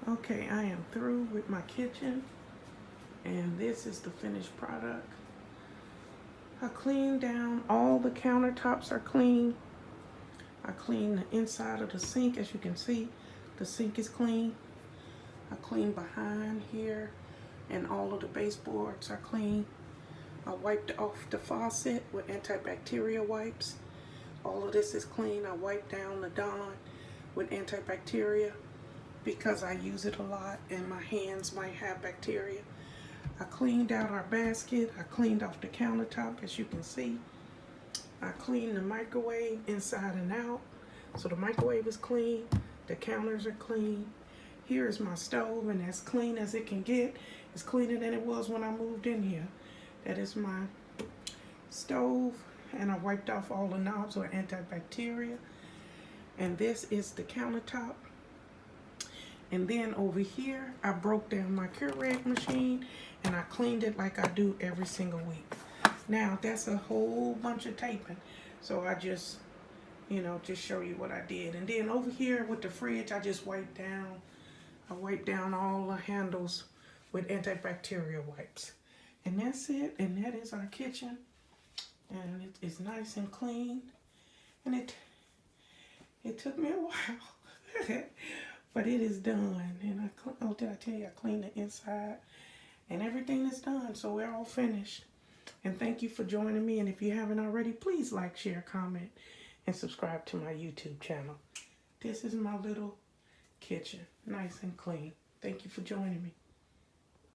Okay, I am through with my kitchen, and this is the finished product. I cleaned down, all the countertops are clean. I cleaned the inside of the sink. As you can see, the sink is clean. I cleaned behind here, and all of the baseboards are clean. I wiped off the faucet with antibacterial wipes. All of this is clean. I wiped down the Dawn with antibacterial because I use it a lot and my hands might have bacteria. I cleaned out our basket. I cleaned off the countertop, as you can see. I cleaned the microwave inside and out. So the microwave is clean. The counters are clean. Here is my stove, and as clean as it can get. It's cleaner than it was when I moved in here. That is my stove, and I wiped off all the knobs with antibacterial. And this is the countertop. And then over here, I broke down my Keurig machine and I cleaned it like I do every single week. Now, that's a whole bunch of taping. So I just, just show you what I did. And then over here with the fridge, I just wiped down. I wiped down all the handles with antibacterial wipes. And that's it. And that is our kitchen. And it is nice and clean. And it took me a while. But it is done. And did I tell you I cleaned the inside? And everything is done. So we're all finished. And thank you for joining me. And if you haven't already, please like, share, comment, and subscribe to my YouTube channel. This is my little kitchen. Nice and clean. Thank you for joining me.